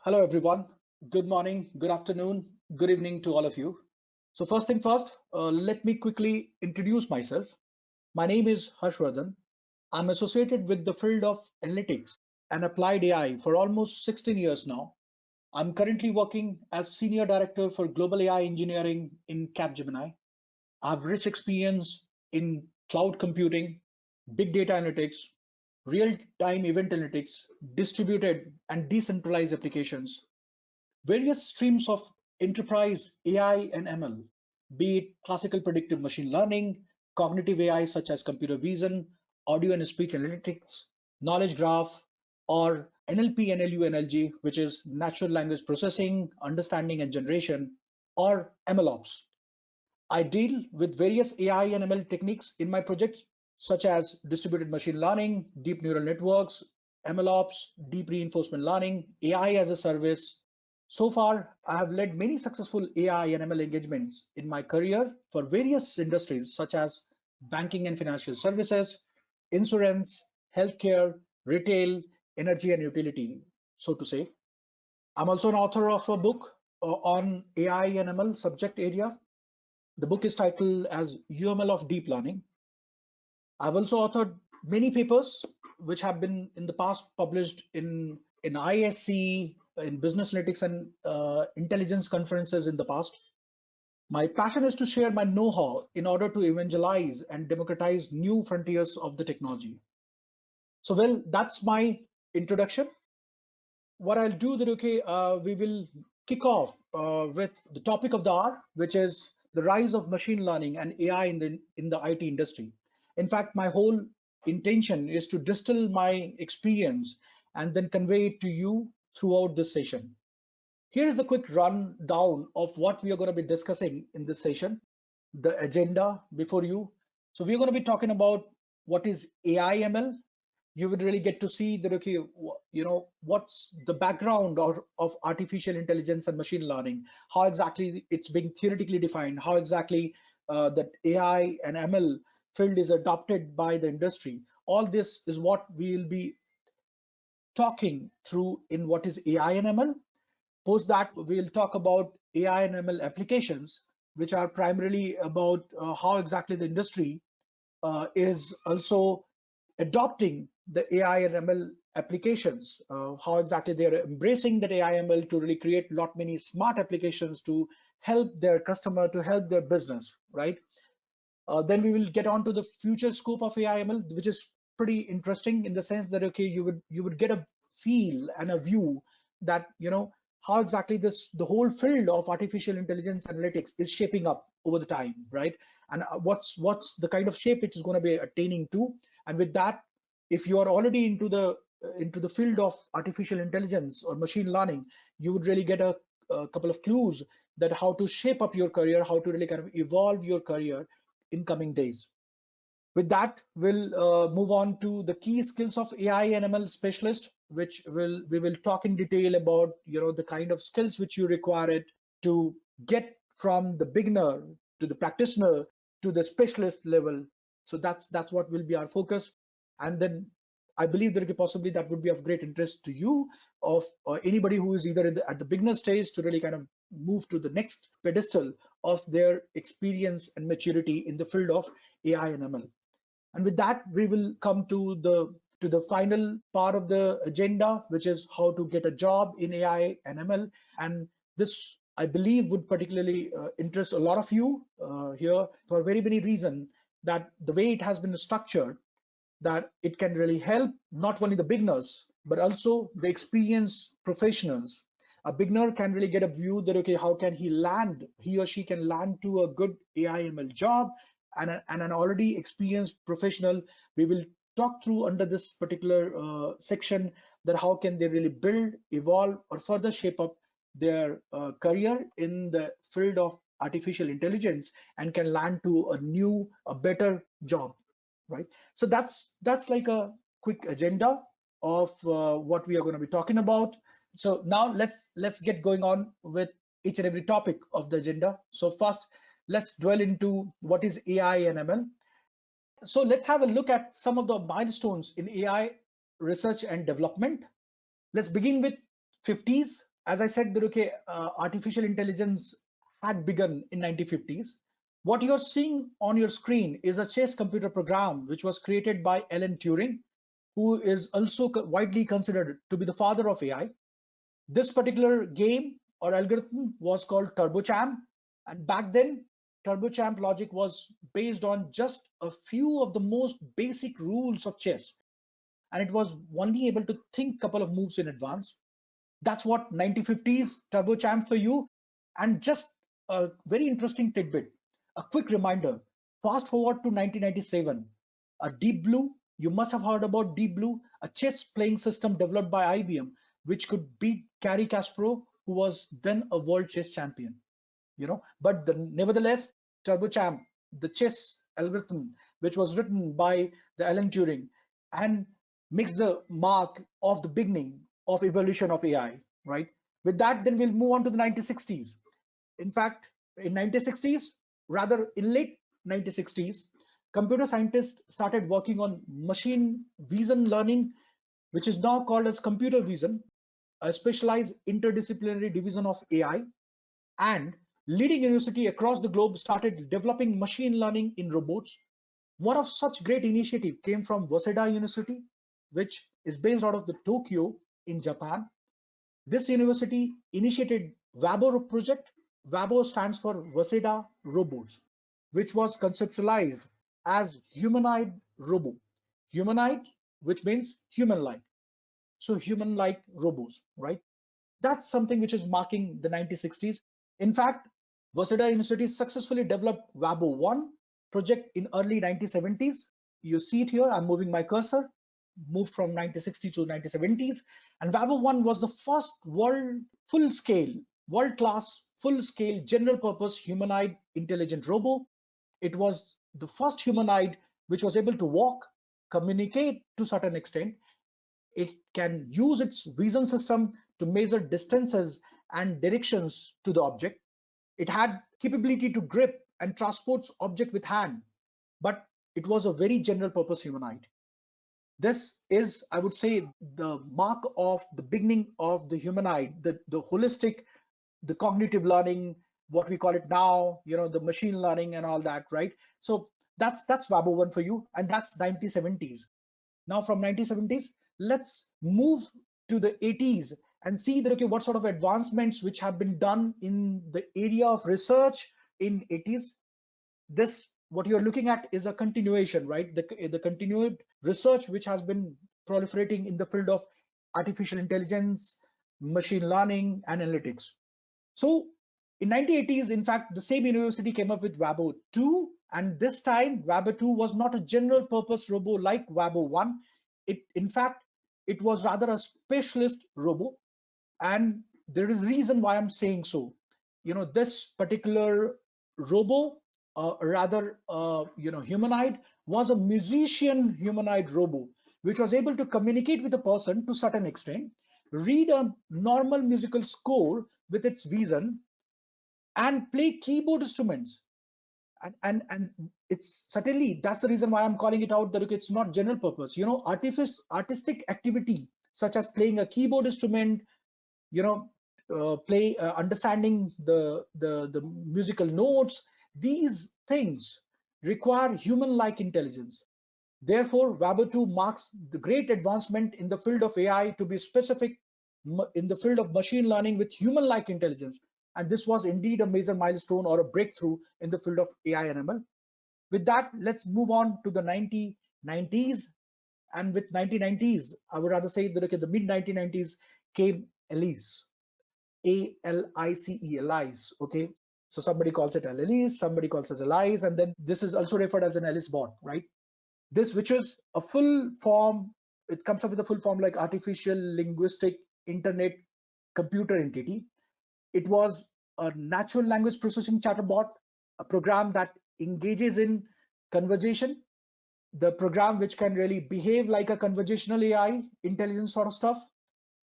Hello, everyone. Good morning, good afternoon, good evening to all of you. So first thing first, let me quickly introduce myself. My name is Harshvardhan. I'm associated with the field of analytics and applied AI for almost 16 years now. I'm currently working as Senior Director for Global AI Engineering in Capgemini. I have rich experience in cloud computing, big data analytics, real-time event analytics, distributed and decentralized applications, various streams of enterprise AI and ML, be it classical predictive machine learning, cognitive AI such as computer vision, audio and speech analytics, knowledge graph, or NLP, NLU, NLG, which is natural language processing, understanding and generation, or MLOps. I deal with various AI and ML techniques in my projects, such as distributed machine learning, deep neural networks, MLOps, deep reinforcement learning, AI as a service. So far, I have led many successful AI and ML engagements in my career for various industries, such as banking and financial services, insurance, healthcare, retail, energy and utility, so to say. I'm also an author of a book on AI and ML subject area. The book is titled as UML of Deep Learning. I've also authored many papers which have been in the past published in ISC, in business analytics and intelligence conferences in the past. My passion is to share my know-how in order to evangelize and democratize new frontiers of the technology. So, well, that's my introduction. What I'll do that, okay, we will kick off with the topic of the hour, which is the rise of machine learning and AI in the IT industry. In fact, my whole intention is to distill my experience and then convey it to you throughout this session. Here is a quick rundown of what we are going to be discussing in this session, the agenda before you. So we're going to be talking about what is AI ML. You would really get to see that, okay, what's the background of artificial intelligence and machine learning, how exactly it's being theoretically defined, how exactly that AI and ML field is adopted by the industry. All this is what we'll be talking through in what is AI and ML. Post that, we'll talk about AI and ML applications, which are primarily about how exactly the industry is also adopting the AI and ML applications, how exactly they're embracing that AI ML to really create a lot many smart applications to help their customer, to help their business, right? Then we will get on to the future scope of AI ML, which is pretty interesting in the sense that, okay, you would get a feel and a view that, how exactly the whole field of artificial intelligence analytics is shaping up over the time, right? And what's the kind of shape it is going to be attaining to. And with that, if you are already into the field of artificial intelligence or machine learning, you would really get a couple of clues that how to shape up your career, how to really kind of evolve your career in coming days. With that, we'll move on to the key skills of AI and ML specialist, which we will talk in detail about, the kind of skills which you require it to get from the beginner to the practitioner to the specialist level. So that's what will be our focus. And then I believe that possibly that would be of great interest to you, of anybody who is either at the beginner stage to really kind of move to the next pedestal of their experience and maturity in the field of AI and ML. And with that, we will come to the final part of the agenda, which is how to get a job in AI and ML. And this, I believe, would particularly interest a lot of you here for very many reasons, that the way it has been structured, that it can really help not only the beginners, but also the experienced professionals. A beginner can really get a view that, okay, how can he or she can land to a good AI ML job, and an already experienced professional, we will talk through under this particular section that how can they really build, evolve, or further shape up their career in the field of artificial intelligence and can land to a better job, right? So that's like a quick agenda of what we are going to be talking about. So now let's get going on with each and every topic of the agenda. So first, let's dwell into what is AI and ML. So let's have a look at some of the milestones in AI research and development. Let's begin with 50s. as I said, Duruke, artificial intelligence had begun in 1950s. What you're seeing on your screen is a chess computer program which was created by Alan Turing, who is also widely considered to be the father of AI. This particular game or algorithm was called TurboChamp, and back then, TurboChamp logic was based on just a few of the most basic rules of chess, and it was only able to think couple of moves in advance. That's what 1950s TurboChamp for you. And just a very interesting tidbit, a quick reminder. Fast forward to 1997, a Deep Blue. You must have heard about Deep Blue, a chess playing system developed by IBM, which could beat Garry Kasparov, who was then a world chess champion. But nevertheless, TurboChamp, the chess algorithm, which was written by the Alan Turing, and makes the mark of the beginning of evolution of AI, right? With that, then we'll move on to the 1960s. In fact, in 1960s, rather in late 1960s, computer scientists started working on machine vision learning, which is now called as computer vision, a specialized interdisciplinary division of AI, and leading university across the globe started developing machine learning in robots. One of such great initiative came from Waseda University, which is based out of the Tokyo in Japan. This university initiated WABO project. WABO stands for Waseda Robots, which was conceptualized as humanoid robo. Humanoid, which means human-like. So human-like robots, right? That's something which is marking the 1960s. In fact, Waseda University successfully developed WABO 1 project in early 1970s. You see it here, I'm moving my cursor, moved from 1960 to 1970s. And WABO 1 was the first full-scale, world-class, full-scale, general-purpose humanoid intelligent robo. It was the first humanoid which was able to walk, communicate to a certain extent. It can use its vision system to measure distances and directions to the object. It had capability to grip and transport object with hand, but it was a very general purpose humanoid. This is, I would say, the mark of the beginning of the humanoid, the holistic, the cognitive learning, what we call it now, the machine learning and all that, right? So that's WABO 1 for you, and that's 1970s. Now from 1970s, let's move to the 80s and see that, okay, what sort of advancements which have been done in the area of research in 80s. This, what you're looking at is a continuation, right? The continued research which has been proliferating in the field of artificial intelligence, machine learning, and analytics. So in 1980s, in fact, the same university came up with WABO 2, and this time WABO 2 was not a general purpose robo like WABO 1. In fact, it was rather a specialist robo, and there is reason why I'm saying so. This particular robo, humanoid, was a musician humanoid robo, which was able to communicate with a person to a certain extent, read a normal musical score with its vision, and play keyboard instruments. And it's certainly, that's the reason why I'm calling it out, that it's not general purpose. Artistic activity such as playing a keyboard instrument, understanding the musical notes, these things require human-like intelligence. Therefore, WABO 2 marks the great advancement in the field of AI to be specific in the field of machine learning with human-like intelligence. And this was indeed a major milestone or a breakthrough in the field of AI and ML. With that, let's move on to the 1990s. And with 1990s, I would rather say that, okay, the mid 1990s came ALICE, ALICE, okay? So somebody calls it ALICE, somebody calls it ALICE, and then this is also referred as an ALICE bot, right? This, which is a full form, it comes up with a full form like artificial linguistic internet computer entity. It was a natural language processing chatbot, a program that engages in conversation, the program which can really behave like a conversational AI, intelligence sort of stuff.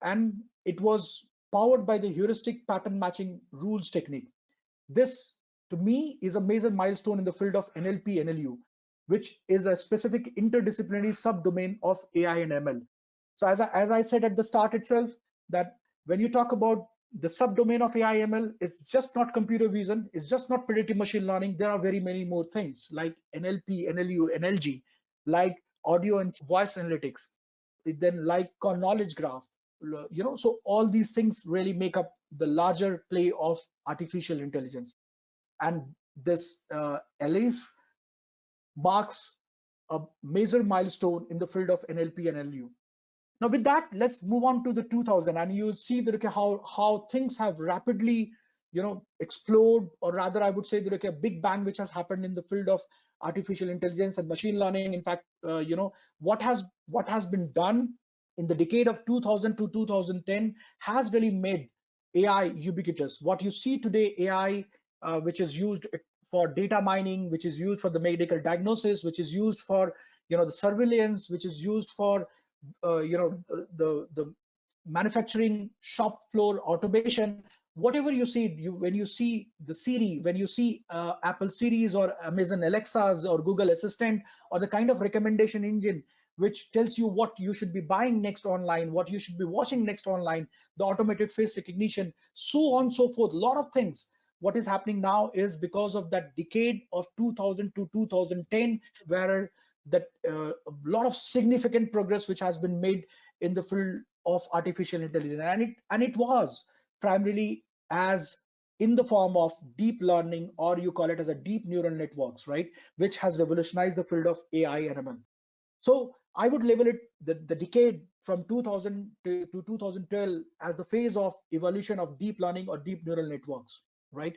And it was powered by the heuristic pattern matching rules technique. This, to me, is a major milestone in the field of NLP NLU, which is a specific interdisciplinary subdomain of AI and ML. So as I said at the start itself, that when you talk about the subdomain of AI ML is just not computer vision, it's just not predictive machine learning. There are very many more things like NLP, NLU, NLG, like audio and voice analytics, then like knowledge graph. So all these things really make up the larger play of artificial intelligence. And this LA's marks a major milestone in the field of NLP and NLU. Now, with that, let's move on to the 2000, and you'll see that okay, how things have rapidly, explode, or rather, I would say that okay, a big bang which has happened in the field of artificial intelligence and machine learning. In fact, what has been done in the decade of 2000 to 2010 has really made AI ubiquitous. What you see today, AI, which is used for data mining, which is used for the medical diagnosis, which is used for the surveillance, which is used for the manufacturing shop floor automation. Whatever you see, when you see the Siri, when you see Apple Series or Amazon Alexas or Google Assistant, or the kind of recommendation engine which tells you what you should be buying next online, what you should be watching next online, the automated face recognition, so on so forth, a lot of things. What is happening now is because of that decade of 2000 to 2010, where that a lot of significant progress which has been made in the field of artificial intelligence, and it was primarily as in the form of deep learning, or you call it as a deep neural networks, right, which has revolutionized the field of AI and ML. So I would label it the decade from 2000 to 2012 as the phase of evolution of deep learning or deep neural networks, right,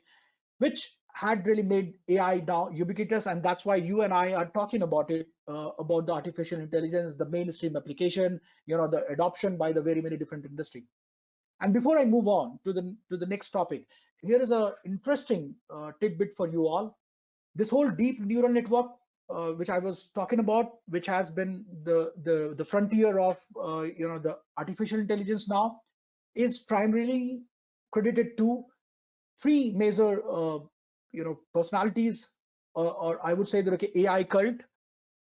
which had really made AI now ubiquitous, and that's why you and I are talking about it, about the artificial intelligence, the mainstream application, the adoption by the very many different industry. And before I move on to the next topic, here is a interesting tidbit for you all. This whole deep neural network, which I was talking about, which has been the frontier of the artificial intelligence now, is primarily credited to three major personalities, or I would say the okay, AI cult.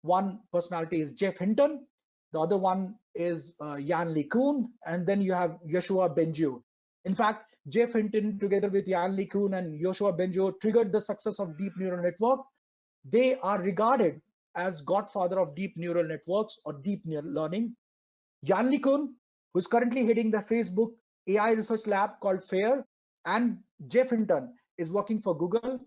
One personality is Jeff Hinton, the other one is Yan LeCun, and then you have Yoshua Bengio. In fact, Jeff Hinton together with Yan LeCun and Yoshua Bengio triggered the success of deep neural network. They are regarded as godfather of deep neural networks or deep learning. Yan LeCun, who is currently heading the Facebook AI research lab called FAIR, and Jeff Hinton is working for Google.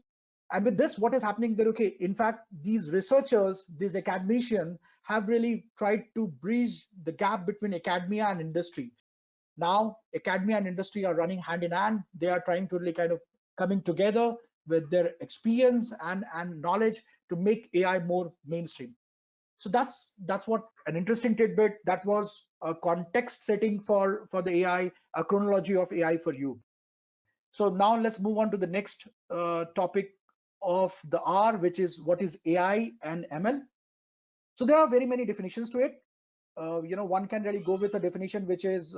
And with this, what is happening there? Okay, in fact, these researchers, these academicians, have really tried to bridge the gap between academia and industry. Now, academia and industry are running hand in hand. They are trying to really kind of coming together with their experience and knowledge to make AI more mainstream. So that's what an interesting tidbit. That was a context setting for the AI, a chronology of AI for you. So now let's move on to the next topic of the R, which is what is AI and ML. So there are very many definitions to it. One can really go with a definition which is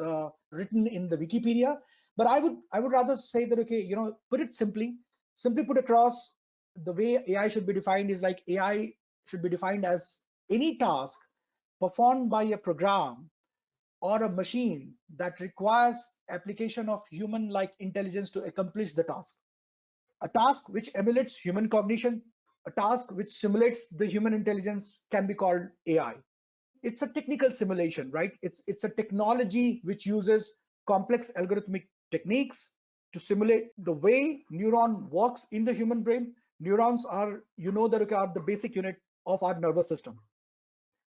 written in the Wikipedia, but I would rather say that okay, put it simply put across, the way AI should be defined is like AI should be defined as any task performed by a program or a machine that requires application of human-like intelligence to accomplish the task. A task which emulates human cognition, a task which simulates the human intelligence can be called AI. It's a technical simulation, right? It's a technology which uses complex algorithmic techniques to simulate the way neuron works in the human brain. Neurons are, are the basic unit of our nervous system.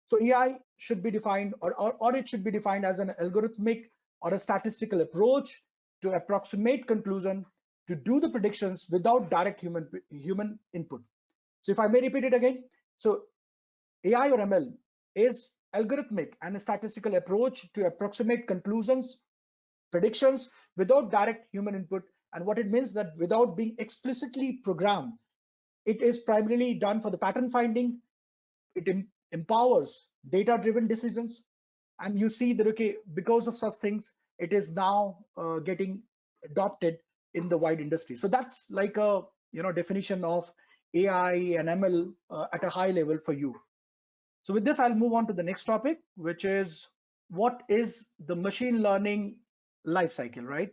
So AI should be defined, or it should be defined as an algorithmic or a statistical approach to approximate conclusion, to do the predictions without direct human input. So if I may repeat it again, so AI or ML is algorithmic and a statistical approach to approximate conclusions, predictions without direct human input. And what it means that without being explicitly programmed, it is primarily done for the pattern finding. It empowers data-driven decisions, and you see that okay, because of such things, it is now getting adopted in the wide industry. So that's like a definition of AI and ML at a high level for you. So with this, I'll move on to the next topic, which is what is the machine learning life cycle, right?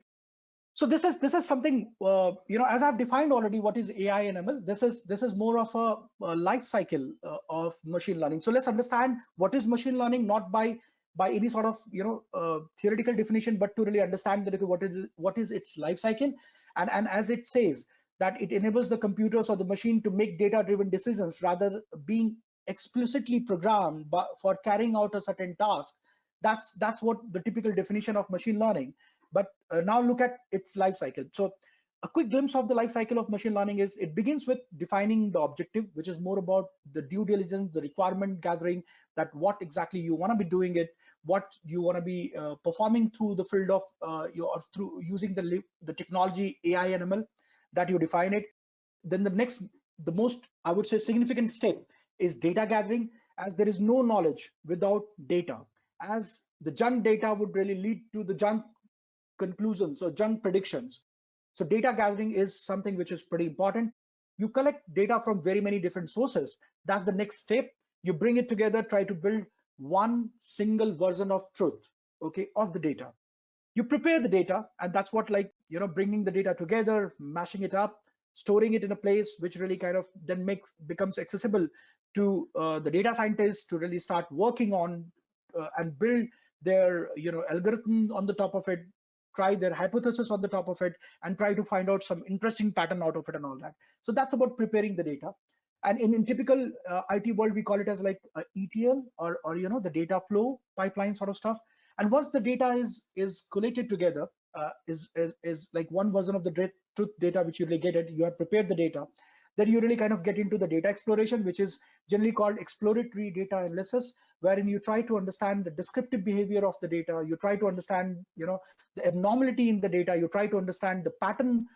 So this is something, as I've defined already what is AI and ML. This is more of a life cycle of machine learning. So let's understand what is machine learning, not by any sort of theoretical definition, but to really understand that, okay, what is its life cycle. And as it says, that it enables the computers or the machine to make data driven decisions rather being explicitly programmed for carrying out a certain task. That's what the typical definition of machine learning. But now look at its life cycle. So a quick glimpse of the life cycle of machine learning is, it begins with defining the objective, which is more about the due diligence, the requirement gathering, that what exactly you want to be doing it, what you want to be performing through the field of or through using the technology AI and ML, that you define it. Then the most, I would say, significant step is data gathering, as there is no knowledge without data, as the junk data would really lead to the junk conclusions or junk predictions. So data gathering is something which is pretty important. You collect data from very many different sources. That's the next step. You bring it together, try to build one single version of truth, okay, of the data. You prepare the data, and that's what, like, bringing the data together, mashing it up, storing it in a place which really kind of then becomes accessible to the data scientists to really start working on and build their algorithm on the top of it, try their hypothesis on the top of it, and try to find out some interesting pattern out of it and all that. So that's about preparing the data. And in typical IT world, we call it as like ETL, or the data flow pipeline sort of stuff. And once the data is collated together, is like one version of the truth data which you really get it, you have prepared the data, then you really kind of get into the data exploration, which is generally called exploratory data analysis, wherein you try to understand the descriptive behavior of the data, you try to understand the abnormality in the data, you try to understand the pattern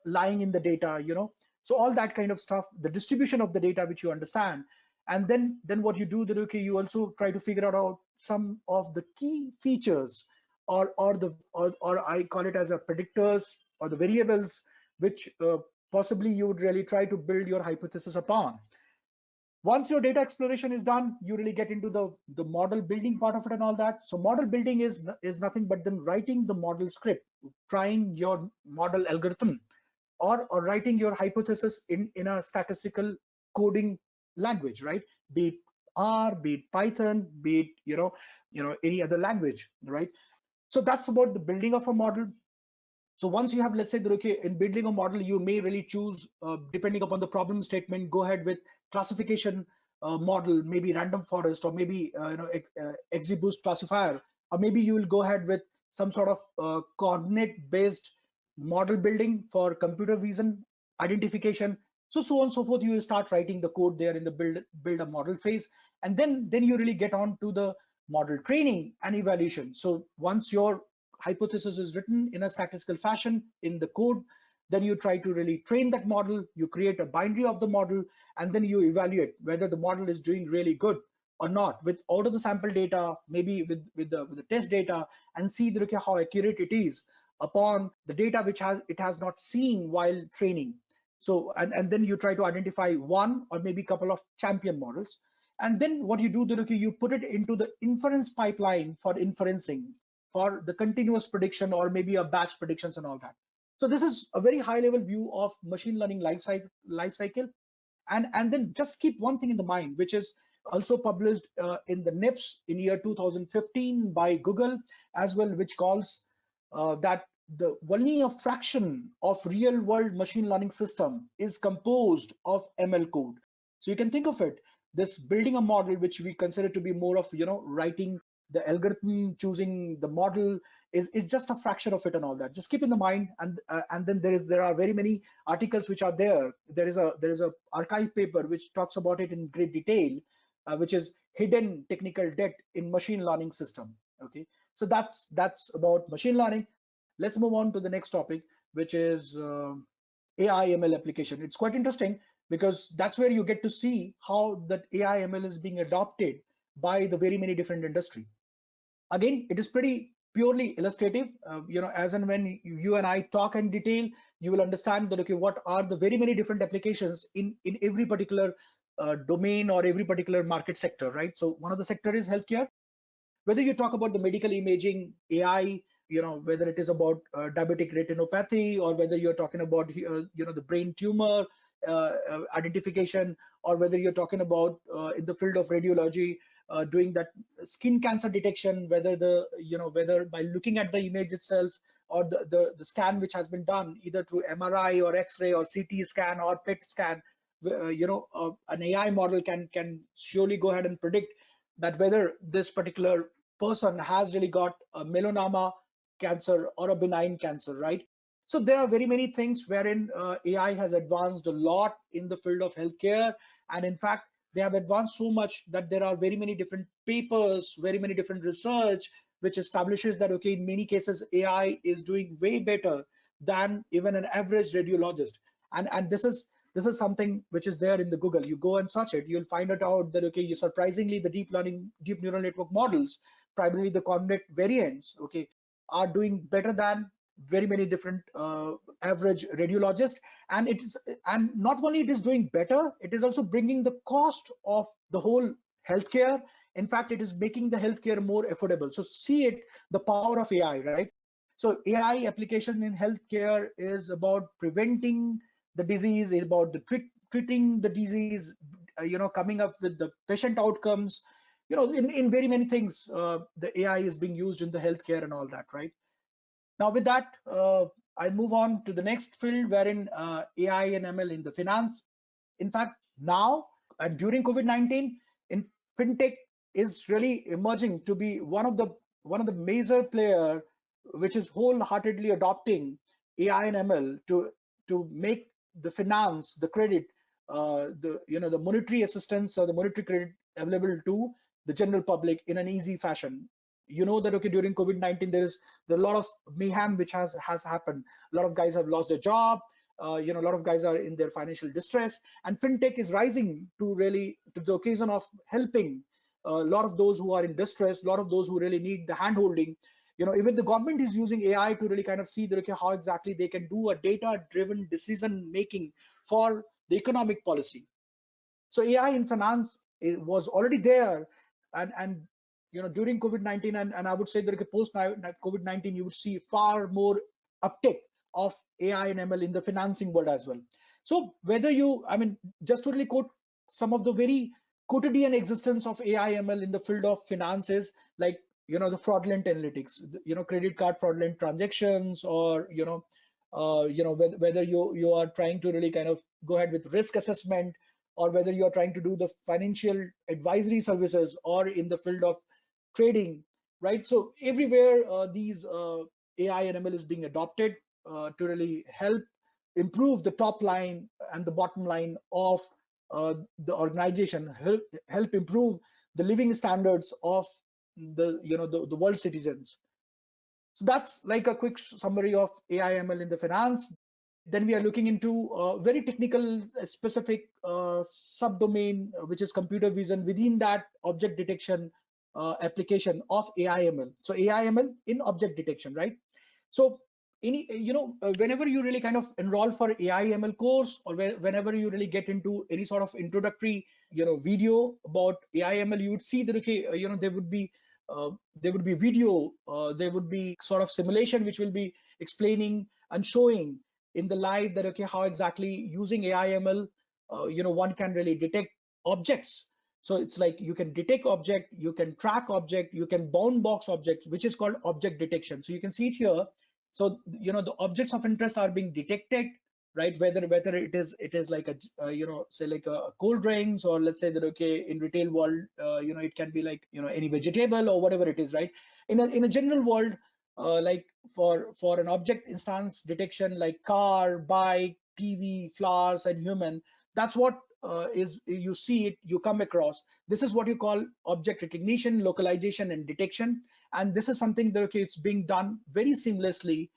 lying in the data, so all that kind of stuff, the distribution of the data which you understand. And then what you do, that, okay, you also try to figure out some of the key features, or I call it as a predictors, or the variables which possibly you would really try to build your hypothesis upon. Once your data exploration is done, you really get into the model building part of it and all that. So model building is nothing but then writing the model script, trying your model algorithm, or writing your hypothesis in a statistical coding language, right? Be it R, be it Python, be it any other language, right? So that's about the building of a model. So once you have, let's say that, okay, in building a model, you may really choose, depending upon the problem statement, go ahead with classification model, maybe random forest, or maybe XGBoost classifier, or maybe you will go ahead with some sort of coordinate based model building for computer vision identification. So on and so forth. You start writing the code there in the build a model phase, and then you really get on to the model training and evaluation. So once your hypothesis is written in a statistical fashion in the code, then you try to really train that model, you create a binary of the model, and then you evaluate whether the model is doing really good or not with out of the sample data, maybe with the test data, and see that, okay, how accurate it is upon the data which it has not seen while training. So and then you try to identify one or maybe a couple of champion models, and then what you do, that, okay, you put it into the inference pipeline for inferencing, for the continuous prediction, or maybe a batch predictions and all that. So this is a very high level view of machine learning life cycle. And then just keep one thing in the mind, which is also published in the NIPS in year 2015 by Google as well, which calls that only a fraction of real world machine learning system is composed of ML code. So you can think of it, this building a model, which we consider to be more of writing the algorithm, choosing the model, is just a fraction of it and all that. Just keep in the mind. And then there are very many articles which are there. There is a archive paper which talks about it in great detail, which is hidden technical debt in machine learning system. Okay, so that's about machine learning. Let's move on to the next topic, which is AI ML application. It's quite interesting because that's where you get to see how that AI ML is being adopted by the very many different industry. Again, it is pretty purely illustrative. As and when you and I talk in detail, you will understand that, okay, what are the very many different applications in every particular domain or every particular market sector, right? So one of the sector is healthcare. Whether you talk about the medical imaging AI, whether it is about diabetic retinopathy, or whether you're talking about the brain tumor identification, or whether you're talking about in the field of radiology, doing that skin cancer detection, whether by looking at the image itself, or the scan which has been done either through MRI or X-ray or CT scan or PET scan. An AI model can surely go ahead and predict that whether this particular person has really got a melanoma cancer or a benign cancer, right? So there are very many things wherein AI has advanced a lot in the field of healthcare, and in fact, they have advanced so much that there are very many different papers, very many different research, which establishes that okay, in many cases, AI is doing way better than even an average radiologist, and this is something which is there in the Google. You go and search it, you'll find it out that okay, you surprisingly the deep neural network models, primarily the convoluted variants, okay, are doing better than very many different average radiologists. And not only it is doing better, it is also bringing the cost of the whole healthcare. In fact, it is making the healthcare more affordable. So see it, the power of AI, right? So AI application in healthcare is about preventing the disease, is about treating the disease, coming up with the patient outcomes, in very many things. The AI is being used in the healthcare and all that, right? Now, with that, I'll move on to the next field, wherein AI and ML in the finance. In fact, now and during COVID-19, in fintech is really emerging to be one of the major player, which is wholeheartedly adopting AI and ML to make the finance, the credit, the monetary assistance or the monetary credit available to the general public in an easy fashion. You know that okay, during COVID-19 there's a lot of mayhem which has happened. A lot of guys have lost their job. A lot of guys are in their financial distress, and fintech is rising to the occasion of helping a lot of those who are in distress, a lot of those who really need the hand holding. Even the government is using AI to really kind of see that okay, how exactly they can do a data driven decision making for the economic policy. So AI in finance, it was already there, and during COVID-19, and I would say that post COVID-19, you would see far more uptick of AI and ML in the financing world as well. So whether I mean, just to really quote some of the very quotidian existence of AI ML in the field of finances, like the fraudulent analytics, credit card fraudulent transactions, or whether you are trying to really kind of go ahead with risk assessment, or whether you are trying to do the financial advisory services, or in the field of trading, right? So everywhere these AI and ML is being adopted to really help improve the top line and the bottom line of the organization, help improve the living standards of the world citizens. So that's like a quick summary of AI ML in the finance. Then we are looking into a very technical, specific subdomain, which is computer vision. Within that, object detection application of AI ML. So AI ML in object detection, right? So whenever you really kind of enroll for AI ML course, or whenever you really get into any sort of introductory video about AI ML, you would see that okay, there would be video, there would be sort of simulation which will be explaining and showing in the live that okay, how exactly using AI ML one can really detect objects. So it's like you can detect object, you can track object, you can bound box object, which is called object detection. So you can see it here. So the objects of interest are being detected, right? Whether it is like say like a cold drinks, or let's say that okay, in retail world it can be like any vegetable or whatever it is, right? In a general world, like for an object instance detection, like car, bike, TV, flowers, and human, that's what is you see it, you come across. This is what you call object recognition, localization, and detection. And this is something that okay, it's being done very seamlessly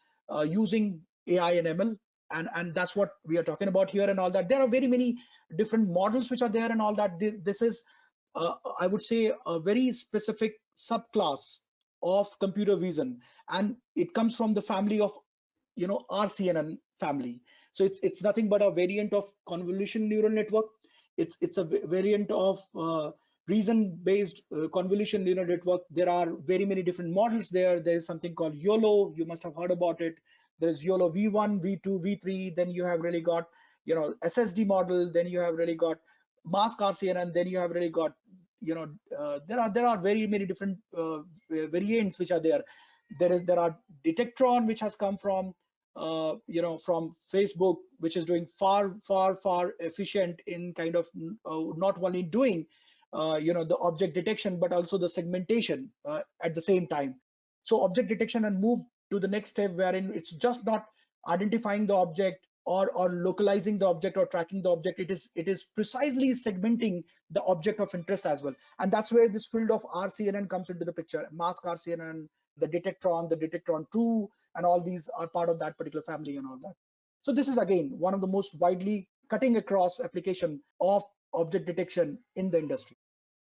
using AI and ML, and that's what we are talking about here and all that. There are very many different models which are there and all that. This is I would say a very specific subclass of computer vision, and it comes from the family of RCNN family. So it's nothing but a variant of convolution neural network. It's a variant of reason-based convolution neural network, there are very many different models there. There is something called YOLO. You must have heard about it. There's YOLO V1, V2, V3. Then you have really got, SSD model. Then you have really got mask RCN, then you have really got, there are very many different variants which are there. There are Detectron, which has come from from Facebook, which is doing far efficient in kind of not only doing the object detection but also the segmentation at the same time. So object detection and move to the next step, wherein it's just not identifying the object or localizing the object or tracking the object. It is precisely segmenting the object of interest as well. And that's where this field of RCNN comes into the picture. Mask RCNN, the Detectron 2, and all these are part of that particular family and all that. So this is again one of the most widely cutting across application of object detection in the industry.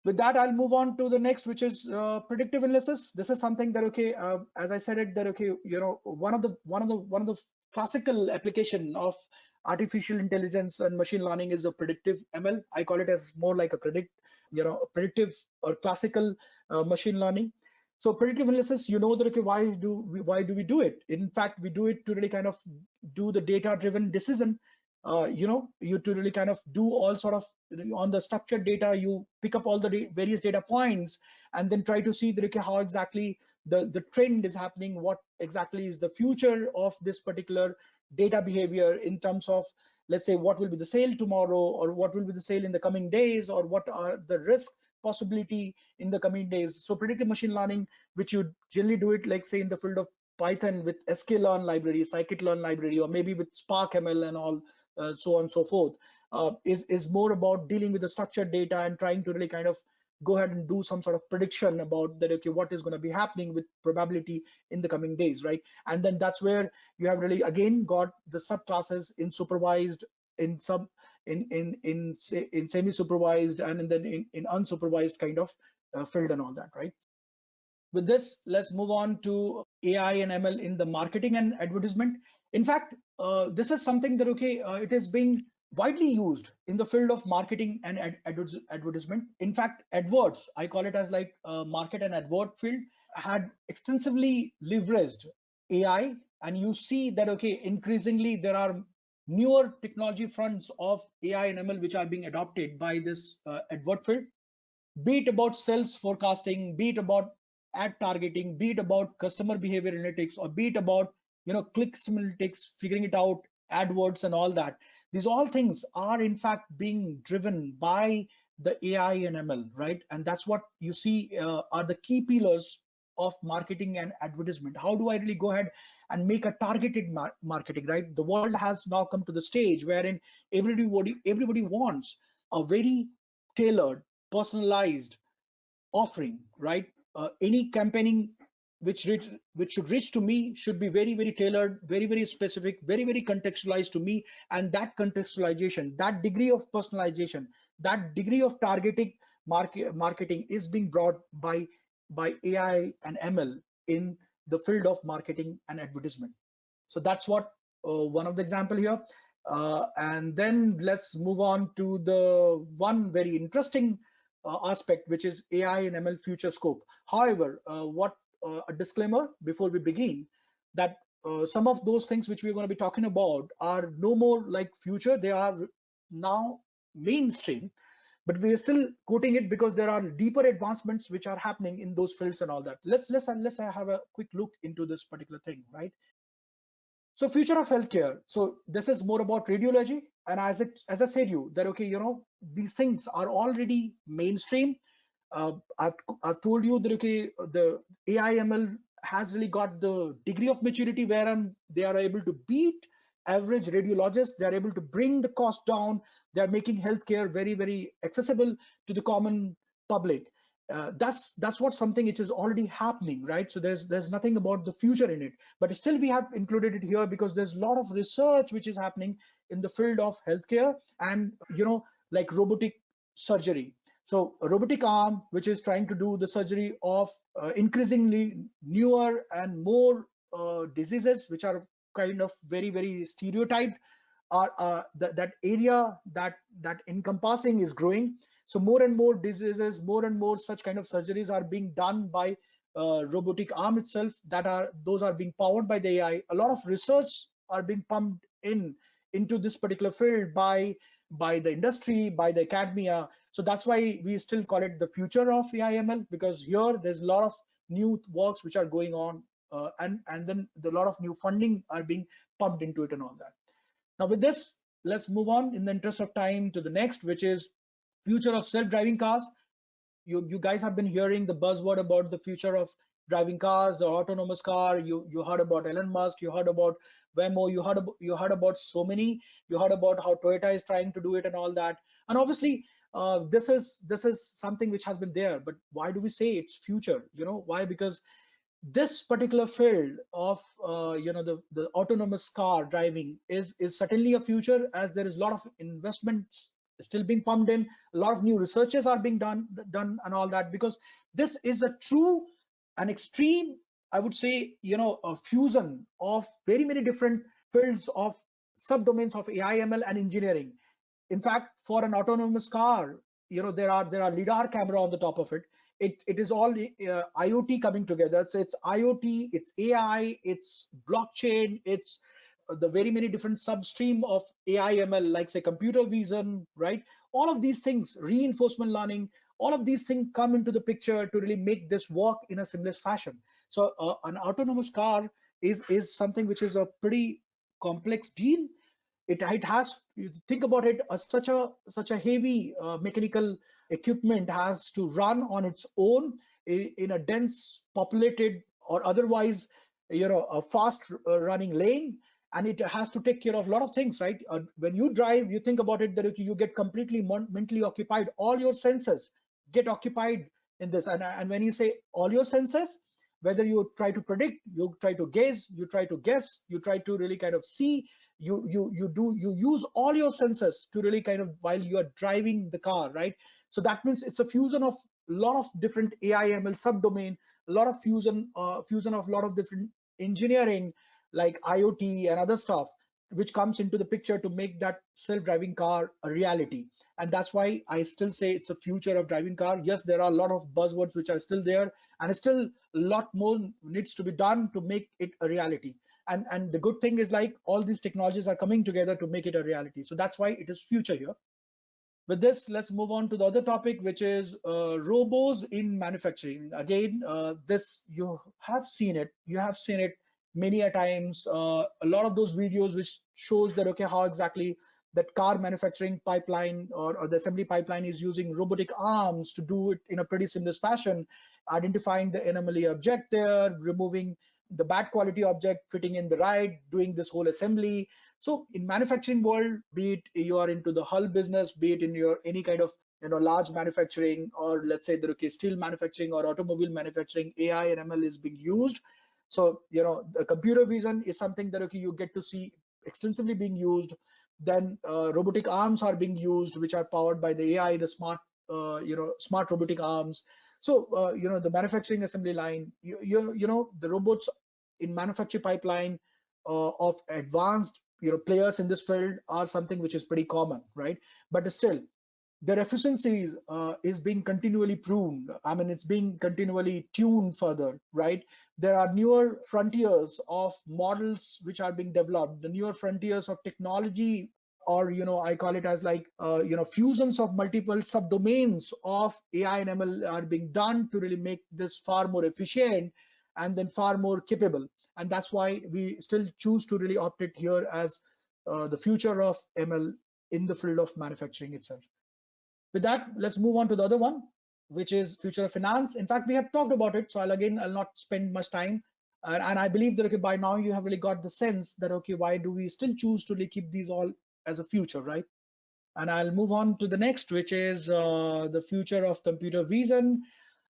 With that, I'll move on to the next, which is predictive analysis. This is something that as I said it, that one of the classical application of artificial intelligence and machine learning is a predictive ML. I call it as more like a predictive or classical machine learning. So predictive analysis, that why do we do it? In fact, we do it to really kind of do the data-driven decision. You to really kind of do all sort of on the structured data, you pick up all the various data points and then try to see that how exactly the trend is happening, what exactly is the future of this particular data behavior in terms of, let's say, what will be the sale tomorrow, or what will be the sale in the coming days, or what are the risk possibility in the coming days. So predictive machine learning, which you generally do it, like say in the field of Python with sklearn library, scikit-learn library, or maybe with Spark ML and all, so on and so forth, is more about dealing with the structured data and trying to really kind of go ahead and do some sort of prediction about that, what is going to be happening with probability in the coming days, right? And then that's where you have really again got the subclasses in supervised, in semi-supervised, and then in unsupervised kind of field and all that, right? With this, let's move on to AI and ML in the marketing and advertisement. In fact, this is something that it is being widely used in the field of marketing and advertisement. In fact, adverts, I call it as like market and advert field, had extensively leveraged AI, and you see that increasingly there are newer technology fronts of AI and ML which are being adopted by this advert field, be it about sales forecasting, be it about ad targeting, be it about customer behavior analytics, or be it about click analytics, figuring it out, AdWords and all that. These all things are in fact being driven by the AI and ML, right? And that's what you see are the key pillars of marketing and advertisement. How do I really go ahead and make a targeted marketing, right? The world has now come to the stage wherein everybody wants a very tailored, personalized offering, right? Any campaigning which should reach to me should be very tailored, very specific, very contextualized to me. And that contextualization, that degree of personalization, that degree of targeting marketing is being brought by AI and ML in the field of marketing and advertisement. So that's what one of the example here. And then let's move on to the one very interesting aspect, which is AI and ML future scope. However, a disclaimer before we begin, that some of those things which we're going to be talking about are no more like future, they are now mainstream, but we are still quoting it because there are deeper advancements which are happening in those fields and all that. Let's have a quick look into this particular thing, right? So future of healthcare. So this is more about radiology, and as I said you that these things are already mainstream. I've told you that the AI ML has really got the degree of maturity wherein they are able to beat average radiologists. They are able to bring the cost down. They are making healthcare very accessible to the common public. That's what something which is already happening, right? So there's nothing about the future in it, but still we have included it here because there's a lot of research which is happening in the field of healthcare and like robotic surgery. So a robotic arm which is trying to do the surgery of increasingly newer and more diseases which are kind of very stereotyped, are that area that encompassing is growing. So more and more diseases, more and more such kind of surgeries are being done by robotic arm itself, those are being powered by the AI. A lot of research are being pumped into this particular field by the industry, by the academia. So that's why we still call it the future of AI/ML, because here there's a lot of new works which are going on, and then a lot of new funding are being pumped into it and all that. Now with this, let's move on in the interest of time to the next, which is future of self-driving cars. You guys have been hearing the buzzword about the future of driving cars, the autonomous car. You heard about Elon Musk, you heard about Waymo, you heard about so many. You heard about how Toyota is trying to do it and all that. And obviously, this is something which has been there. But why do we say it's future? Why? Because this particular field of the autonomous car driving is certainly a future, as there is a lot of investments still being pumped in, a lot of new researches are being done and all that, because this is a true and extreme, I would say, a fusion of very many different fields of subdomains of AI, ML, and engineering. In fact, for an autonomous car, there are lidar camera on the top of it. It is all IoT coming together. So it's IoT, it's AI, it's blockchain, it's the very many different substream of AI ML, like say computer vision, right? All of these things, reinforcement learning, all of these things come into the picture to really make this work in a seamless fashion. So an autonomous car is something which is a pretty complex deal. It has, you think about it, such a heavy mechanical equipment has to run on its own in a dense populated or otherwise a fast running lane, and it has to take care of a lot of things, right? When you drive, you think about it, that you get completely mentally occupied. All your senses get occupied in this, and when you say all your senses, whether you try to predict, you try to gaze, you try to guess, you try to really kind of see, you use all your senses to really kind of, while you are driving the car, right? So that means it's a fusion of a lot of different AI ML subdomain, a lot of fusion of a lot of different engineering like IoT and other stuff, which comes into the picture to make that self-driving car a reality. And that's why I still say it's a future of driving car. Yes, there are a lot of buzzwords which are still there, and still a lot more needs to be done to make it a reality. And the good thing is, like, all these technologies are coming together to make it a reality. So that's why it is future here. With this, let's move on to the other topic, which is robos in manufacturing. Again, this, you have seen it. You have seen it many a times. A lot of those videos which shows that, okay, how exactly that car manufacturing pipeline or the assembly pipeline is using robotic arms to do it in a pretty seamless fashion, identifying the anomaly object there, removing the bad quality object, fitting in the right, doing this whole assembly. So in manufacturing world, be it you are into the hull business, be it in your any kind of large manufacturing, or let's say the steel manufacturing or automobile manufacturing, AI and ML is being used. So the computer vision is something that, okay, you get to see extensively being used. Then robotic arms are being used, which are powered by the AI, the smart robotic arms. So the manufacturing assembly line, the robots in manufacturing pipeline of advanced players in this field are something which is pretty common, right? But still, their efficiency is being continually pruned. I mean, it's being continually tuned further, right? There are newer frontiers of models which are being developed, the newer frontiers of technology, or I call it as like fusions of multiple subdomains of AI and ML are being done to really make this far more efficient and then far more capable. And that's why we still choose to really opt it here as the future of ML in the field of manufacturing itself. With that, let's move on to the other one, which is future of finance. In fact, we have talked about it, so I'll not spend much time. And I believe that, okay, by now you have really got the sense that, okay, why do we still choose to really keep these all as a future, right? And I'll move on to the next, which is the future of computer vision.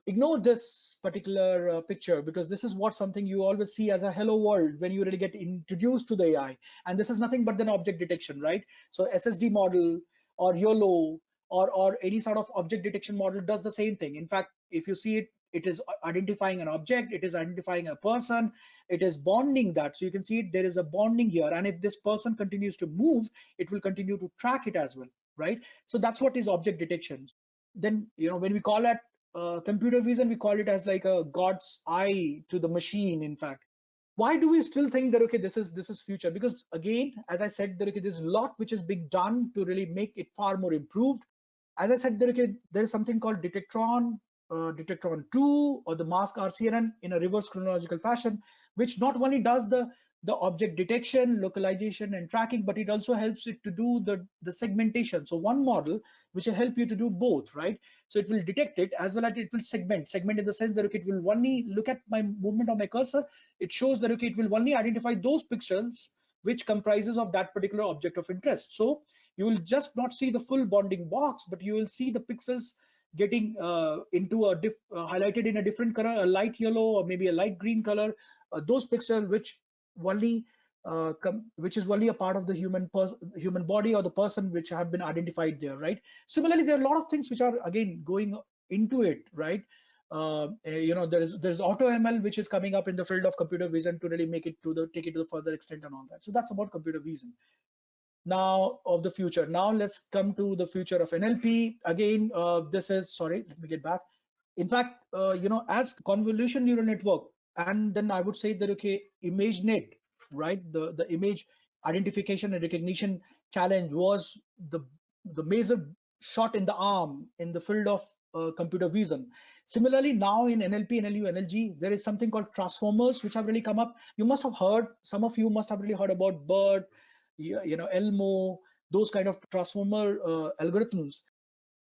Ignore this particular picture, because this is what something you always see as a hello world when you really get introduced to the AI. And this is nothing but then object detection, right? So SSD model or YOLO or any sort of object detection model does the same thing. In fact, if you see it, it is identifying an object, it is identifying a person, it is bonding that. So you can see it, there is a bonding here. And if this person continues to move, it will continue to track it as well, right? So that's what is object detection. then when we call that computer vision, we call it as like a God's eye to the machine. In fact, why do we still think that, okay, this is future? Because again, as I said, that, okay, there's a lot which is being done to really make it far more improved. As I said, there is something called Detectron 2 or the mask RCNN in a reverse chronological fashion, which not only does the object detection, localization, and tracking, but it also helps it to do the segmentation. So one model which will help you to do both, right? So it will detect it as well as it will segment in the sense that, okay, it will only look at my movement of my cursor. It shows that, okay, it will only identify those pixels which comprises of that particular object of interest. So you will just not see the full bounding box, but you will see the pixels getting into a highlighted in a different color, a light yellow or maybe a light green color. Those pixels which is only a part of the human body or the person which have been identified there, right? Similarly, there are a lot of things which are again going into it, right? There's auto ML which is coming up in the field of computer vision to really take it to the further extent and all that. So that's about computer vision. Now of the future. Now let's come to the future of NLP. Again, this is, sorry, let me get back. In fact, as convolution neural network, and then I would say that, okay, ImageNet, right? The image identification and recognition challenge was the major shot in the arm in the field of computer vision. Similarly, now in NLP, NLU, NLG, there is something called transformers which have really come up. You must have heard, some of you must have really heard about BERT, Elmo, those kind of transformer algorithms.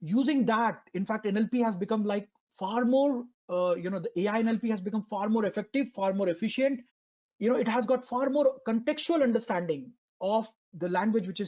Using that, in fact, NLP has become like far more, the AI NLP has become far more effective, far more efficient. It has got far more contextual understanding of the language which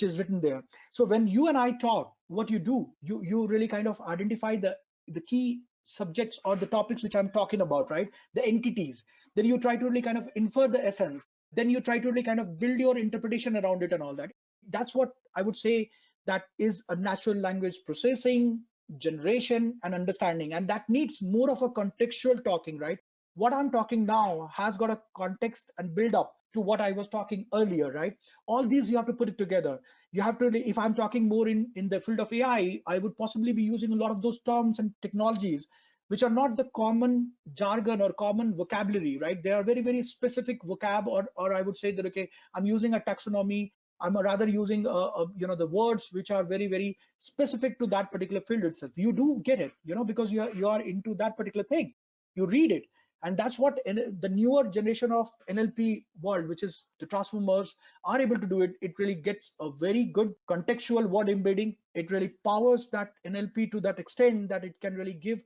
is written there. So when you and I talk, what you do, you really kind of identify the key subjects or the topics which I'm talking about, right? The entities. Then you try to really kind of infer the essence. Then you try to really kind of build your interpretation around it and all that. That's what I would say that is a natural language processing, generation, and understanding. And that needs more of a contextual talking, right? What I'm talking now has got a context and build up to what I was talking earlier, right? All these you have to put it together. You have to really, if I'm talking more in the field of AI, I would possibly be using a lot of those terms and technologies which are not the common jargon or common vocabulary, right? They are very, very specific vocab, or I would say that, okay, I'm using a taxonomy. I'm rather using the words which are very, very specific to that particular field itself. You do get it, because you are into that particular thing. You read it. And that's what the newer generation of NLP world, which is the transformers, are able to do it. It really gets a very good contextual word embedding. It really powers that NLP to that extent that it can really give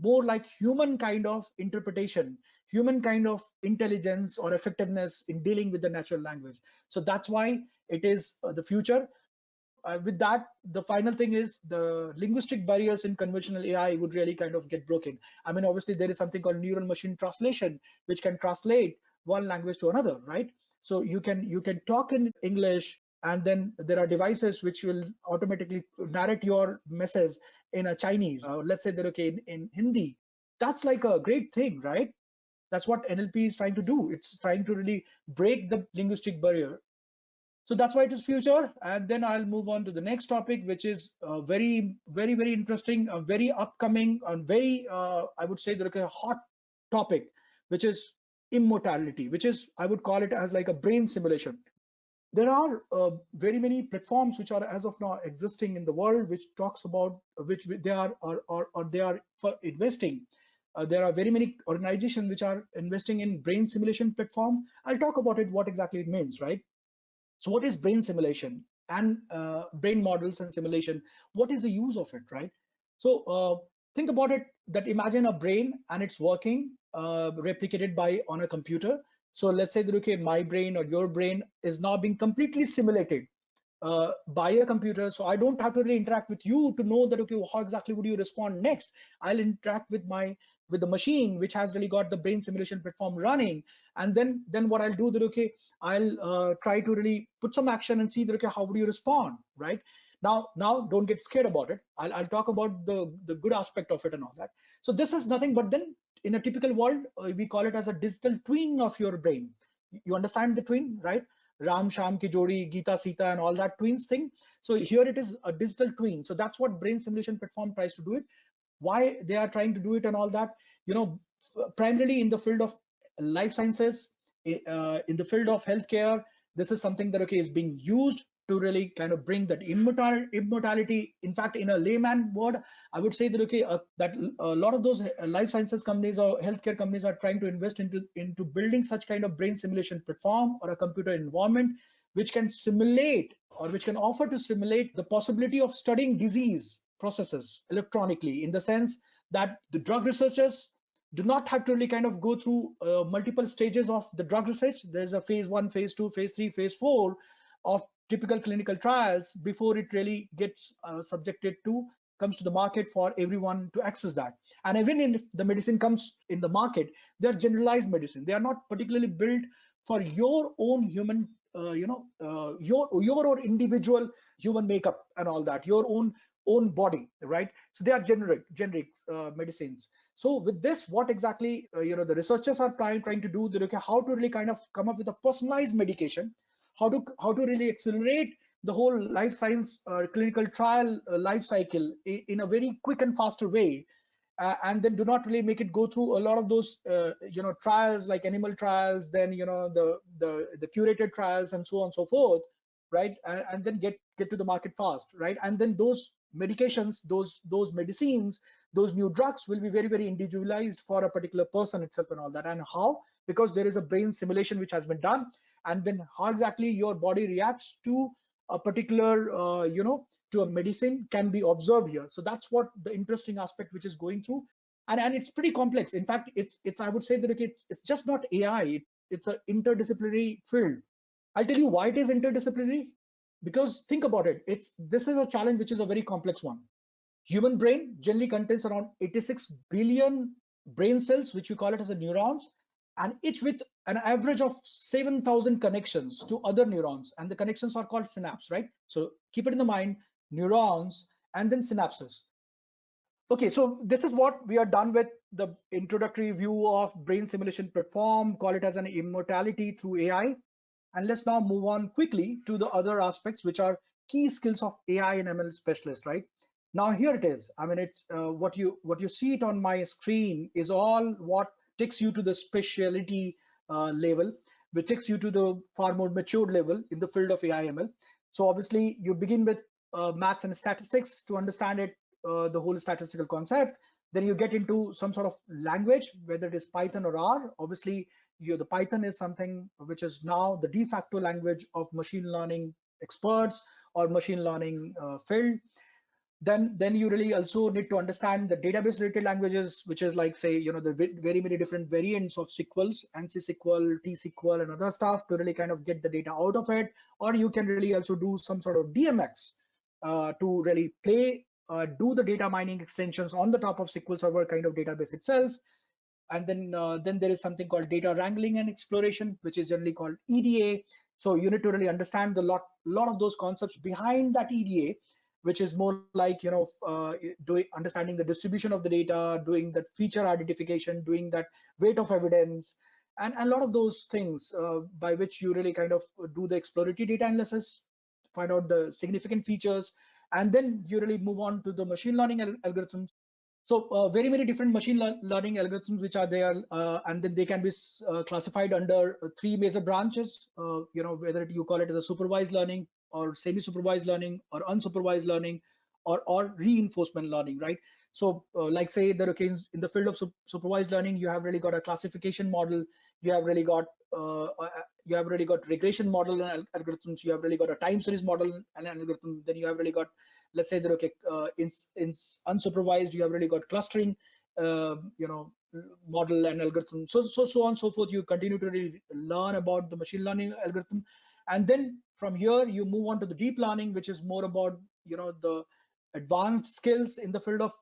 more like human kind of interpretation, human kind of intelligence or effectiveness in dealing with the natural language. So that's why it is the future. With that, the final thing is the linguistic barriers in conventional AI would really kind of get broken. I mean, obviously there is something called neural machine translation, which can translate one language to another, right? So you can talk in English, and then there are devices which will automatically narrate your message in a Chinese. Let's say that, okay, in Hindi. That's like a great thing, right? That's what NLP is trying to do. It's trying to really break the linguistic barrier. So that's why it is future. And then I'll move on to the next topic, which is very, very, very interesting, very upcoming, and very, I would say, a hot topic, which is immortality, which is, I would call it as like a brain simulation. There are very many platforms which are as of now existing in the world, which talks about which they are or they are for investing. There are very many organizations which are investing in brain simulation platform. I'll talk about it, what exactly it means, right? So what is brain simulation and brain models and simulation? What is the use of it, right? So think about it, that imagine a brain and it's working replicated on a computer. So let's say that, okay, my brain or your brain is now being completely simulated by a computer. So I don't have to really interact with you to know that, okay, how exactly would you respond next? I'll interact with the machine, which has really got the brain simulation platform running. And then what I'll do that, okay, I'll try to really put some action and see that, okay, how would you respond, right? Now don't get scared about it. I'll talk about the good aspect of it and all that. So this is nothing but then in a typical world, we call it as a digital twin of your brain. You understand the twin, right? Ram Sham ki Jodi, Geeta Sita, and all that twins thing. So here it is a digital twin. So that's what brain simulation platform tries to do it. Why they are trying to do it and all that, primarily in the field of life sciences, in the field of healthcare. This is something that is being used to really kind of bring that immortality. In fact, in a layman word, I would say that that a lot of those life sciences companies or healthcare companies are trying to invest into building such kind of brain simulation platform or a computer environment which can simulate, or which can offer to simulate, the possibility of studying disease processes electronically, in the sense that the drug researchers do not have to really kind of go through multiple stages of the drug research. There's a phase 1, phase 2, phase 3, phase 4 of typical clinical trials before it really gets comes to the market for everyone to access that. And even if the medicine comes in the market, they're generalized medicine. They are not particularly built for your own human, your own individual human makeup and all that, your own body, right? So they are generic medicines. So with this, what exactly the researchers are trying to do, they look at how to really kind of come up with a personalized medication, how to really accelerate the whole life science clinical trial life cycle in a very quick and faster way, and then do not really make it go through a lot of those trials, like animal trials, then the curated trials and so on and so forth, right? And then get to the market fast, right? And then those medications, those medicines, those new drugs will be very, very individualized for a particular person itself and all that. And how? Because there is a brain simulation which has been done, and then how exactly your body reacts to a particular to a medicine can be observed here. So that's what the interesting aspect which is going through. And it's pretty complex. In fact, it's I would say that it's just not AI, it's an interdisciplinary field. I'll tell you why it is interdisciplinary. Because think about it, this is a challenge which is a very complex one. Human brain generally contains around 86 billion brain cells, which we call it as a neurons, and each with an average of 7,000 connections to other neurons, and the connections are called synapse, right? So keep it in the mind, neurons and then synapses. Okay, so this is what we are done with the introductory view of brain simulation platform, call it as an immortality through AI. And let's now move on quickly to the other aspects, which are key skills of AI and ML specialist, right? Now here it is. I mean, it's what you see it on my screen is all what takes you to the specialty level, which takes you to the far more matured level in the field of AI ML. So obviously you begin with maths and statistics to understand it, the whole statistical concept. Then you get into some sort of language, whether it is Python or R. Obviously, the Python is something which is now the de facto language of machine learning experts or machine learning field. Then you really also need to understand the database related languages, which is like, say, the very many different variants of SQLs, ANSI SQL, T SQL, and other stuff to really kind of get the data out of it. Or you can really also do some sort of DMX to really do the data mining extensions on the top of SQL Server kind of database itself. And then there is something called data wrangling and exploration, which is generally called EDA. So you need to really understand the lot of those concepts behind that EDA, which is more like understanding the distribution of the data, doing that feature identification, doing that weight of evidence, and a lot of those things by which you really kind of do the exploratory data analysis, find out the significant features, and then you really move on to the machine learning algorithms. So very many different machine learning algorithms which are there, and then they can be classified under three major branches. Whether you call it as a supervised learning or semi-supervised learning or unsupervised learning or reinforcement learning, right? So like say that in the field of supervised learning, you have really got a classification model, you have really got regression model and algorithms, you have really got a time series model and algorithm, then you have really got, let's say that in unsupervised, you have really got clustering model and algorithm, so on and so forth. You continue to really learn about the machine learning algorithm, and then from here you move on to the deep learning, which is more about the advanced skills in the field of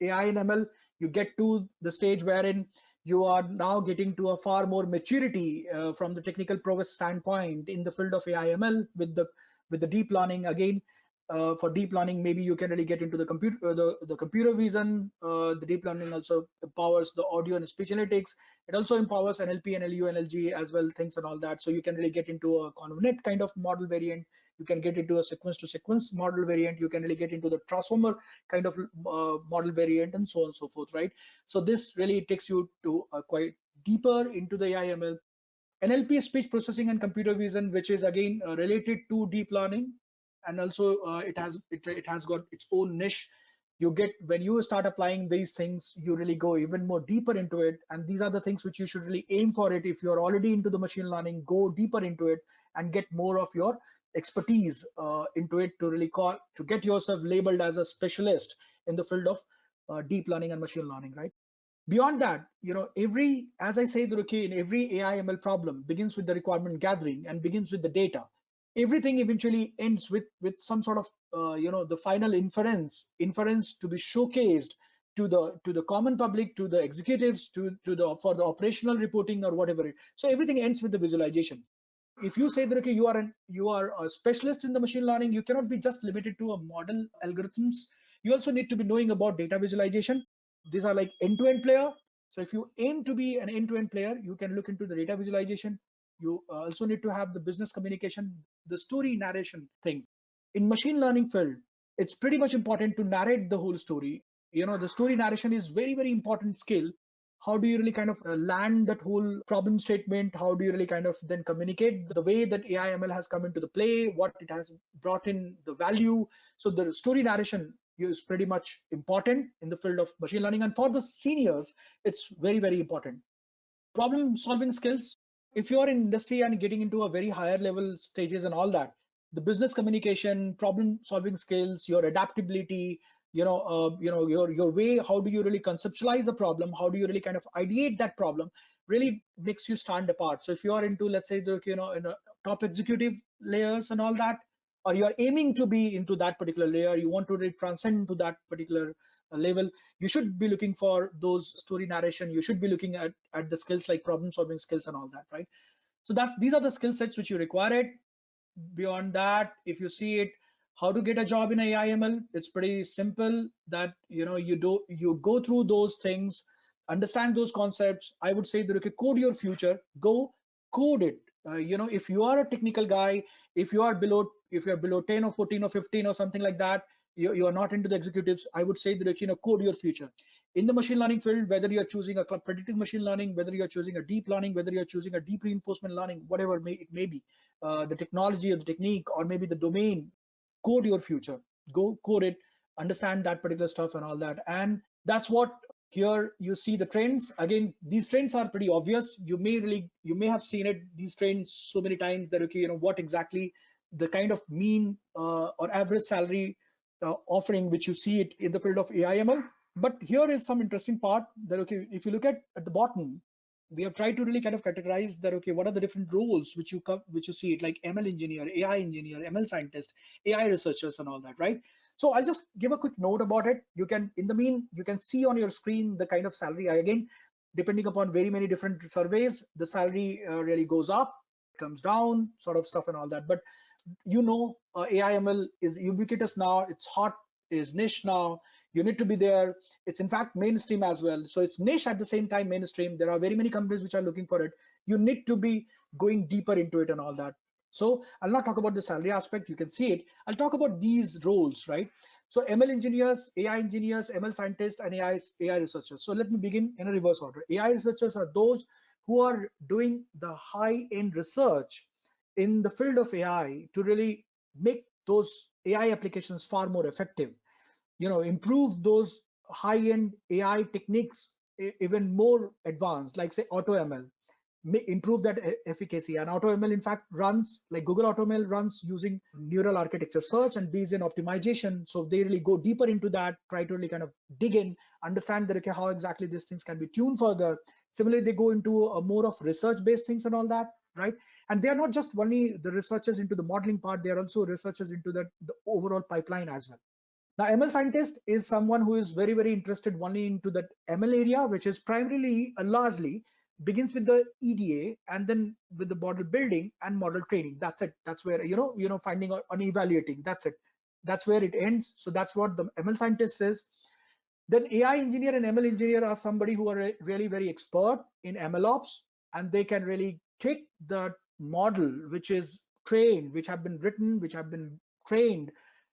AI and ML. You get to the stage wherein you are now getting to a far more maturity from the technical prowess standpoint in the field of AI ML with the deep learning again. For deep learning, maybe you can really get into the computer vision. The deep learning also empowers the audio and speech analytics. It also empowers NLP, NLU, NLG as well, things and all that. So you can really get into a convolutional kind of model variant. You can get into a sequence to sequence model variant. You can really get into the transformer kind of model variant, and so on and so forth, right? So this really takes you to quite deeper into the AI/ML. NLP, speech processing and computer vision, which is again related to deep learning, and also it has got its own niche. You get, when you start applying these things, you really go even more deeper into it, and these are the things which you should really aim for it. If you're already into the machine learning, go deeper into it and get more of your expertise into it to really to get yourself labeled as a specialist in the field of deep learning and machine learning, right? Beyond that, as I say, Duruki, in every AI ML problem begins with the requirement gathering and begins with the data. Everything eventually ends with some sort of the final inference to be showcased to the common public, to the executives, to the for the operational reporting or whatever. So everything ends with the visualization. If you say that, okay, you are a specialist in the machine learning, you cannot be just limited to a model algorithms. You also need to be knowing about data visualization. These are like end-to-end player. So if you aim to be an end-to-end player, you can look into the data visualization. You also need to have the business communication, the story narration thing. In machine learning field, it's pretty much important to narrate the whole story. The story narration is very, very important skill. How do you really kind of land that whole problem statement? How do you really kind of then communicate the way that AI ML has come into the play, what it has brought in, the value? So the story narration is pretty much important in the field of machine learning, and for the seniors, it's very, very important. Problem solving skills, if you're in industry and getting into a very higher level stages and all that, the business communication, problem solving skills, your adaptability, your way, how do you really conceptualize a problem, how do you really kind of ideate that problem, really makes you stand apart. So if you are into, let's say, in a top executive layers and all that, or you are aiming to be into that particular layer, you want to really transcend to that particular level, you should be looking for those story narration. You should be looking at the skills like problem solving skills and all that, right? So these are the skill sets which you require it. Beyond that, if you see it, how to get a job in AI/ML, it's pretty simple. That you go through those things, understand those concepts. I would say that, okay, code your future, go code it. If you are a technical guy, if you're below 10 or 14 or 15 or something like that, you are not into the executives, I would say that, code your future. In the machine learning field, whether you're choosing a predictive machine learning, whether you're choosing a deep learning, whether you're choosing a deep reinforcement learning, whatever it may be, the technology or the technique or maybe the domain, code your future. Go code it, understand that particular stuff and all that. And that's what, here you see the trends. Again, these trends are pretty obvious. You may have seen it, these trends, so many times that, okay, what exactly the kind of mean or average salary offering which you see it in the field of AI/ML. But here is some interesting part that, okay, if you look at the bottom, we have tried to really kind of categorize that, okay, what are the different roles which you see it, like ML engineer, AI engineer, ML scientist, AI researchers and all that, right? So I'll just give a quick note about it. You can, in the mean, you can see on your screen the kind of salary. Again, depending upon very many different surveys, the salary really goes up, comes down, sort of stuff and all that. But AI/ML is ubiquitous now. It's hot, is niche now. You need to be there. It's in fact mainstream as well. So it's niche at the same time mainstream. There are very many companies which are looking for it. You need to be going deeper into it and all that. So I'll not talk about the salary aspect. You can see it. I'll talk about these roles, right? So ML engineers, AI engineers, ML scientists, and AI researchers. So let me begin in a reverse order. AI researchers are those who are doing the high-end research in the field of AI to really make those AI applications far more effective, improve those high-end AI techniques even more advanced, like say AutoML, improve that efficacy. And AutoML in fact runs, like Google AutoML runs using neural architecture search and Bayesian optimization. So they really go deeper into that, try to really kind of dig in, understand that, okay, how exactly these things can be tuned further. Similarly, they go into a more of research-based things and all that, right? And they are not just only the researchers into the modeling part, they are also researchers into the overall pipeline as well. Now, ML scientist is someone who is very, very interested only into that ML area, which is primarily, largely begins with the EDA and then with the model building and model training. That's it. That's where, finding and evaluating. That's it. That's where it ends. So that's what the ML scientist is. Then AI engineer and ML engineer are somebody who are really very expert in ML ops, and they can really take the model which is trained, which have been written, which have been trained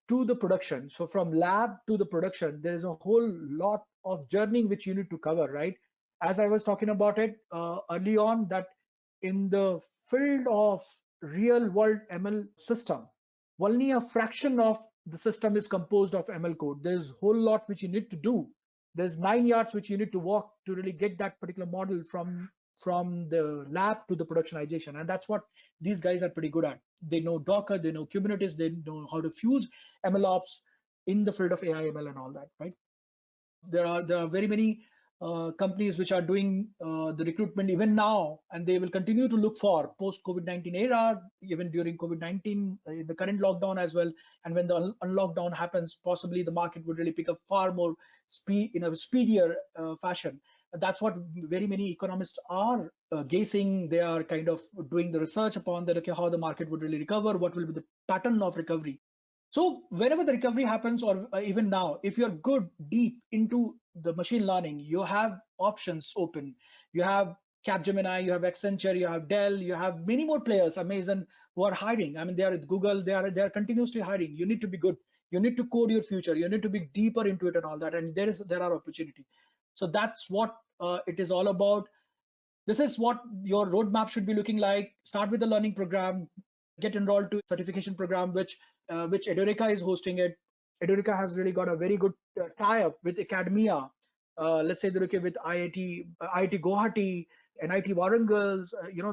to the production. So from lab to the production, there is a whole lot of journeying which you need to cover, right? As I was talking about it early on, that in the field of real world ML system, only a fraction of the system is composed of ML code. There's a whole lot which you need to do. There's 9 yards which you need to walk to really get that particular model from the lab to the productionization. And that's what these guys are pretty good at. They know Docker, they know Kubernetes, they know how to fuse ML ops in the field of AI, ML, and all that, right? There are very many companies which are doing the recruitment even now, and they will continue to look for post COVID-19 era, even during COVID-19, the current lockdown as well. And when the unlockdown happens, possibly the market would really pick up far more speed in a speedier fashion. That's what very many economists are guessing. They are kind of doing the research upon that, okay, how the market would really recover, what will be the pattern of recovery. So wherever the recovery happens, or even now, if you're good deep into the machine learning, you have options open. You have Capgemini, you have Accenture, you have Dell, you have many more players, Amazon, who are hiring. I mean, they are at Google, they are continuously hiring. You need to be good. You need to code your future. You need to be deeper into it and all that. And there are opportunity. So that's what it is all about. This is what your roadmap should be looking like. Start with the learning program, get enrolled to certification program, which Edureka is hosting it. Edureka has really got a very good tie-up with academia. Let's say they're okay with IIT Guwahati, NIT Warangal.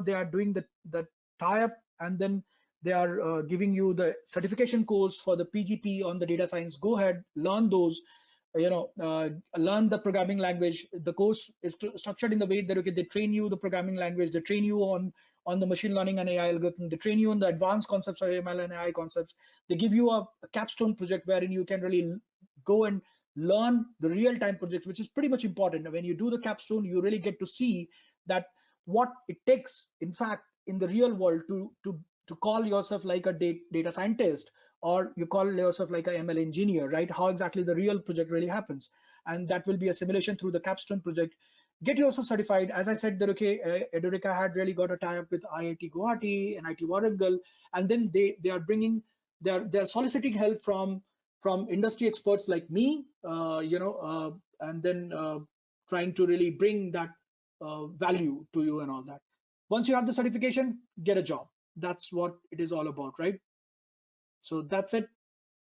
They are doing the tie-up, and then they are giving you the certification course for the PGP on the data science. Go ahead, learn those. Learn the programming language. The course is structured in the way that, okay, they train you the programming language, they train you on the machine learning and AI algorithm, they train you on the advanced concepts of ML and AI concepts. They give you a capstone project wherein you can really go and learn the real-time projects, which is pretty much important. When you do the capstone, you really get to see that what it takes, in fact, in the real world to call yourself like a data scientist, or you call yourself like a ML engineer, right? How exactly the real project really happens. And that will be a simulation through the capstone project. Get yourself certified. As I said, that, okay, Edureka had really got a tie-up with IIT Guwahati, NIT Warangal, and then they are bringing, they're soliciting help from industry experts like me, and then trying to really bring that value to you and all that. Once you have the certification, get a job. That's what it is all about, right? So that's it.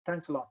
Thanks a lot.